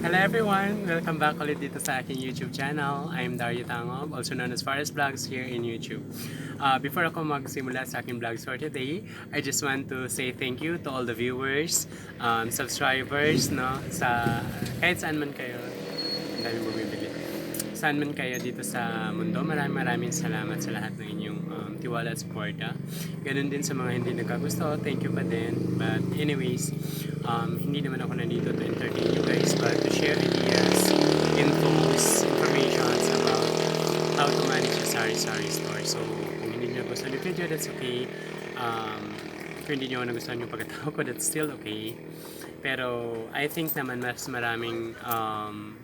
Hello everyone! Welcome back ulit dito sa aking YouTube channel. I'm Dario Tangob, also known as Fares Vlogs here in YouTube. Before ako magsimula sa aking vlogs for today, I just want to say thank you to all the viewers, subscribers, no, sa kahit saan man kayo. Ang dami bumibili. Saan man kayo dito sa mundo, maraming salamat sa lahat ng inyong tiwala at suporta. Ganun din sa mga hindi nagkagusto, thank you pa din. But anyways, hindi naman ako nandito to entertain you guys, but to share ideas, informations about how to manage a sari-sari store. So, kung hindi nyo gusto yung video, that's okay. Kung hindi nyo nagustuhan yung pagkatao ko, that's still okay. Pero I think naman mas maraming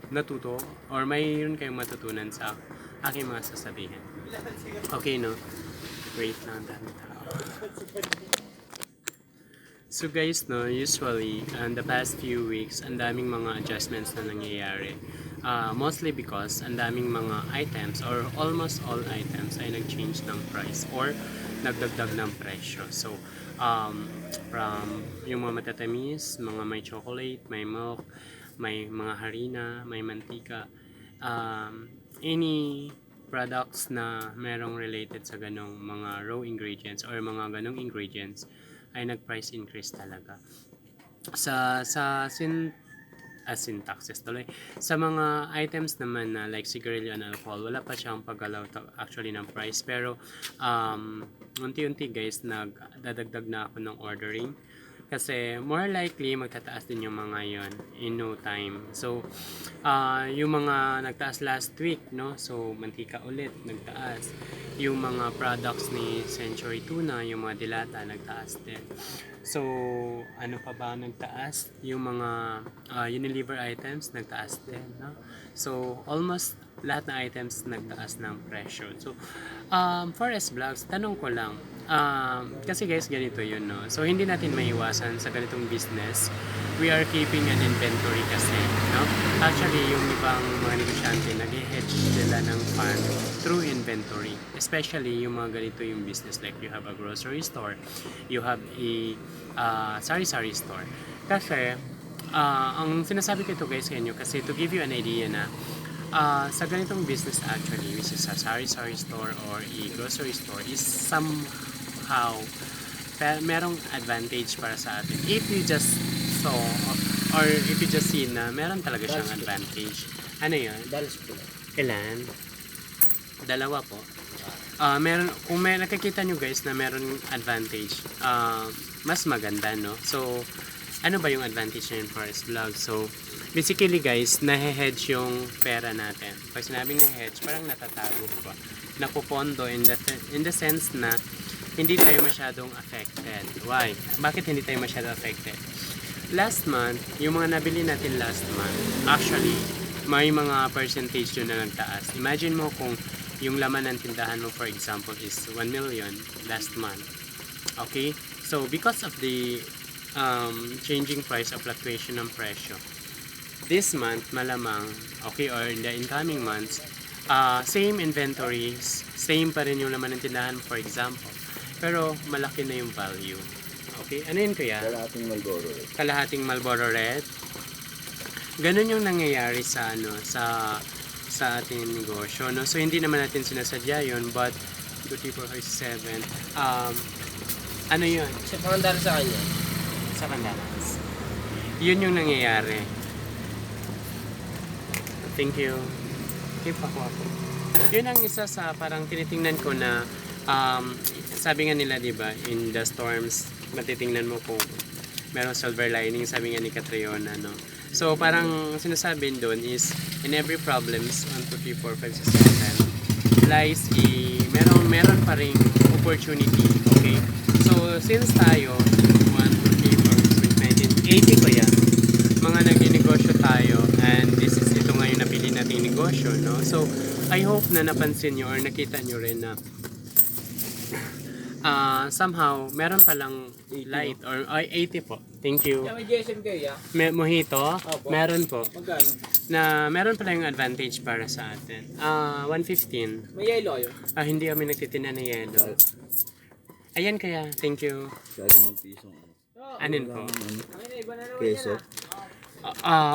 natuto or mayroon kayong matutunan sa aking mga sasabihin. Okay, no? Wait lang, dami tao. So guys, no, usually in the past few weeks, ang daming mga adjustments na nangyayari. Mostly because ang daming mga items or almost all items ay nag-change ng price or nagdagdag ng presyo. So, from yung mga matatamis, mga may chocolate, may milk, may mga harina, may mantika, any products na merong related sa ganong mga raw ingredients or mga ganong ingredients ay nag-price increase talaga. Sa syntaxes tuloy. Sa mga items naman na like cigarillo and alcohol, wala pa siyang paggalaw actually ng price. Pero unti-unti guys, nagdadagdag na ako ng ordering. Kasi more likely magtataas din yung mga yon in no time. So yung mga nagtaas last week, no? So mantika ulit nagtaas. Yung mga products ni Century Tuna, yung mga dilata nagtaas din. So ano pa ba nagtaas? Yung mga Unilever items nagtaas din, no? So almost lahat ng items nagtaas ng presyo. So for S-Vlogs, tanong ko lang, kasi guys, ganito yun, no? So, hindi natin maiwasan sa ganitong business. We are keeping an inventory kasi, no? Actually, yung ibang mga negosyante, nag-hedge sila ng fund through inventory. Especially, yung mga ganito yung business. Like, you have a grocery store, you have a sari-sari store. Kasi, ang sinasabi ko ito guys sa inyo, kasi to give you an idea na, sa ganitong business actually, which is a sari-sari store or a grocery store, is somehow merong advantage para sa atin. If you just saw or if you just see na meron talaga siyang advantage. Ano yun? Ilan? Dalawa po. Meron, kung may nakikita nyo guys na meron advantage, mas maganda, no? So, ano ba yung advantage na yun for us vlog? So, basically guys, nahe-hedge yung pera natin. Pag sinabing na-hedge, parang natatago pa. Napupondo in the sense na hindi tayo masyadong affected. Why? Bakit hindi tayo masyadong affected? Last month, yung mga nabili natin last month, actually, may mga percentage yun na nagtaas. Imagine mo kung yung laman ng tindahan mo, for example, is 1 million last month. Okay? So, because of the changing price or fluctuation ng presyo, this month, malamang, okay, or in the incoming months, same inventories, same pa rin yung laman ng tindahan, for example. Pero malaki na yung value. Okay? Ano yun kuya? Kalahating Marlboro Red. Kalahating Marlboro Red. Ganun yung nangyayari sa ating negosyo, no? So hindi naman natin sinasadya yun, but 2, 3, 4, 5, 7. Ano yun? Sa pangandar sa kanya. Sa Pandanas. Yun yung nangyayari. Thank you. Keep ako. Yun ang isa sa parang tinitingnan ko na sabi nga nila, di ba, in the storms, matitingnan mo kung merong silver lining, sabi nga ni Catriona, no? So, parang sinasabi doon is, in every problems, 1, 2, 3, 4, 5, 6, 7, lies meron pa ring opportunity, okay? So, since tayo, 1, 2, 3, 4, 5, 6, 7, 80 ko yan, mga nagninegosyo tayo, and ito nga yung napili nating negosyo, no? So, I hope na napansin nyo or nakita nyo rin na somehow, meron palang light or 80 po. Thank you. May GSM kayo, Mojito? Opo. Meron po. Magkano? Na meron pala yung advantage para sa atin. 115. May yellow kayo? Hindi kami nagtitinda ng yellow. Ayan kaya. Thank you. Sa 5 pisong. Anin po? Ang iba na naman Keso. yan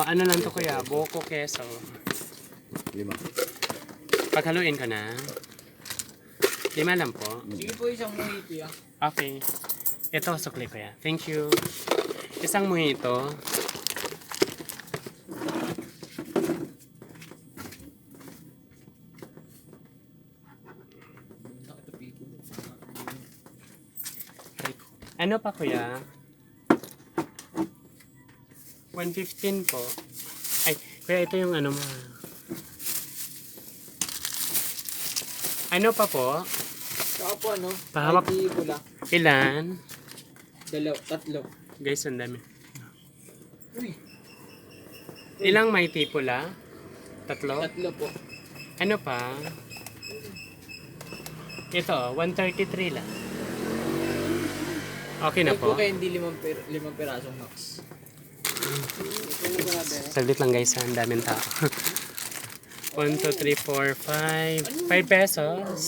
Ano lang to kuya? Buko keso. 5. Paghaluin ko na. 5 lang po. Sige po isang mojito ya. Okay. Ito, sukli kuya. Thank you. Isang mojito. Ano pa kuya? 115 po. Ay, kuya ito yung ano mo. Ano pa po? Saka po ano, Pahawak. ID pula. Ilan? Tatlo. Guys, ang dami. Uy, Ilang may pula? Tatlo? tatlo po. Ano pa? Ito, 133 lang. Okay na Ay po po. kayo hindi limang pirasong max. Saglit lang guys, ang daming tao. 1, 2, 3, 4, 5. 5 pesos.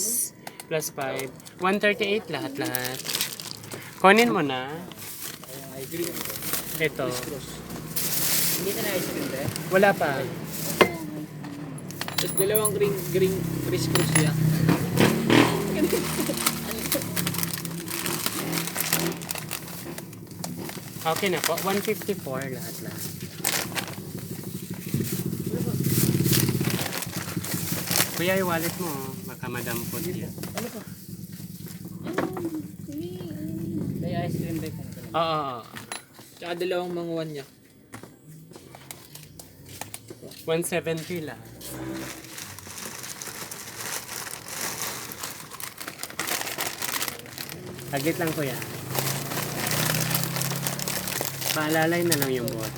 Plus 5. 138 lahat-lahat. Kunin mo na. Ayun, ice cream. Ito. Hindi na ice cream eh. Wala pa. Tapos dalawang green Chris Cruz ya. Okay na po. 154 lahat-lahat. Kuya, yung wallet mo. Baka madampot yan. Ano pa? May ice cream ba kung Oo. Tsaka dalawang manguan niya. 170 lang. Saglit lang kuya. Paalalay na lang yung bot.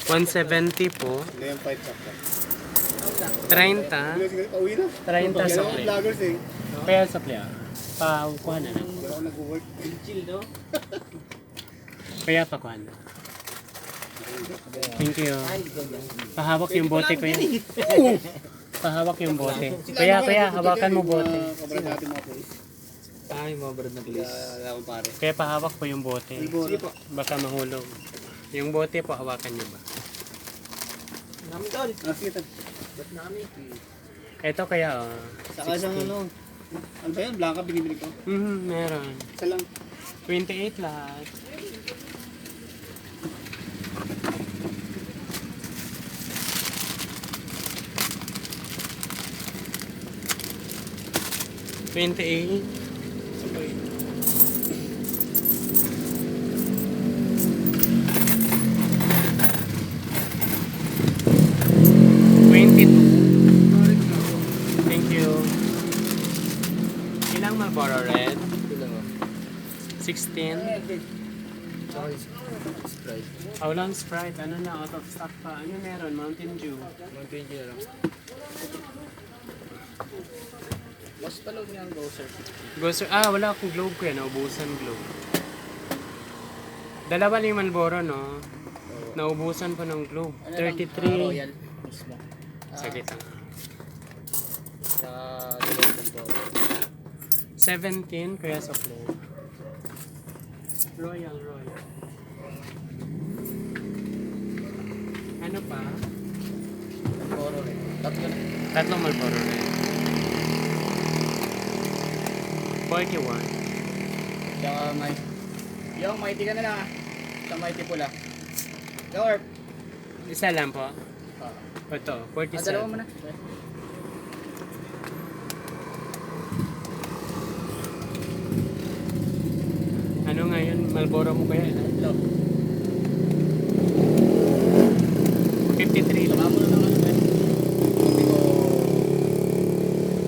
170 po. Hindi yung 5 sakta. 30. Sige, pauwi na. 30 sa play. Vloggers eh. Kaya sa play. Pakuha na lang. Wala ako nag-work. Chill no? Kaya pakuha na. Thank you. Ay, ganda. Pahawak yung bote kuya. Pahawak yung bote. Kuya, hawakan mo bote. Kabaran natin mga boys. Ay, mga brad na please. Wala akong pare. Kaya pahawak po yung bote. Sige po. Baka mahulog. Yung bote po, hawakan nyo ba? Namin tol. Sige, tad. Ba't namin? Ito kaya, Saka isang ano. Ano ba yan? Blanca binibili ko. meron. Isa lang. 28 lahat. $28. Thank you. Ilang Marlboro Red? 16. Sprite. Aulang Sprite. Ano na, out of stock pa. Ano meron? Mountain Dew. 120 na lang. Mas talog niya ang Goser. Gusto, wala akong globe ko yan. Naubusan globe. Dalawa lang yung Marlboro, no? Naubusan pa ng globe. 33. Royal mismo. Saglit lang. Sa dalawang Marlboro. 17, kaya sa globe. Royal. Ano pa? Marlboro rin. Tatlo na. Tatlong Marlboro rin. 41. Tsaka may... Yung mighty ka na lang ah. Sa mighty pula. Lord. Isa lang po. Ito, 47. Dalawa mo na. Ano nga yun? Marlboro mo kaya? Tatlo. 53 lang. Tama mo na ng ano eh. Sabi ko...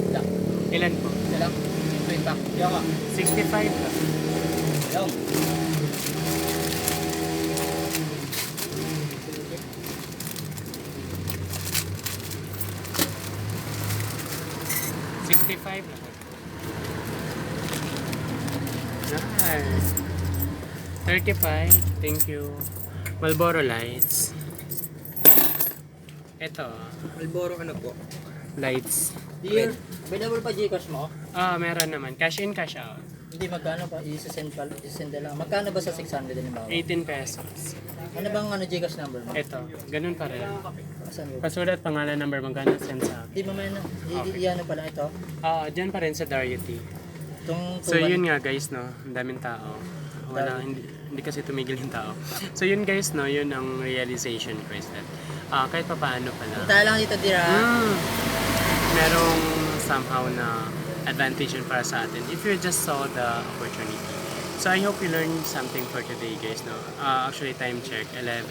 Wala. Ilan po? Isa lang. 50. Yung ka. 65 lang. Yung. $65 lang. Nice. 35. Thank you. Marlboro Lights. Ito. Marlboro ano po? Lights. Dear. Available pa Gcash mo? Meron naman. Cash in, cash out. Hindi magkano ba? Isa-send na lang. Magkano ba sa 600 din ba? 18 pesos. Ano bang Gcash number mo? Ito, ganun pa rin. Saan yun? Pasulat, pangalan, number, magkano send sa akin. Di mamaya na. Iyan pa lang ito. Dyan pa rin sa Dario T. Itong So yun nga guys, no, ang daming tao. Wala, hindi kasi tumigil yung tao. So yun guys, no, yun ang realization ko is that kahit pa paano pala. Punta lang dito, Dira. Merong somehow na advantage yun para sa atin if you just saw the opportunity. So I hope you learned something for today guys, no. Actually time check 11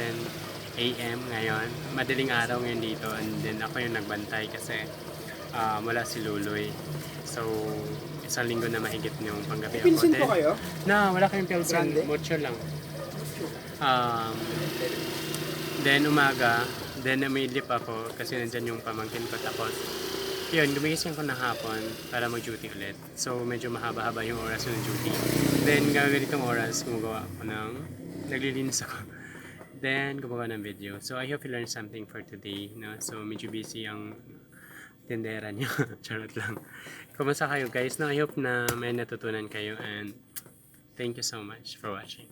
AM ngayon. Madaling araw ngayon dito and then ako yung nagbantay kasi wala si Luloy. So isang linggo na mahigit yung panggabi ako. Pinsin po kayo? Na, wala kayong pilsen. Grande? Mucho lang. Then umaga, then namidlip ako kasi nandyan yung pamangkin ko. Tapos, yun, gumigising ko na hapon para mag-duty ulit. So, medyo mahaba-haba yung oras ng duty. Then, ganitong oras, gumagawa ako naglilinis ako. Then, gumagawa ng video. So, I hope you learned something for today. No? So, medyo busy ang tindera niyo. Charot lang. Kumusta kayo guys? No, I hope na may natutunan kayo and thank you so much for watching.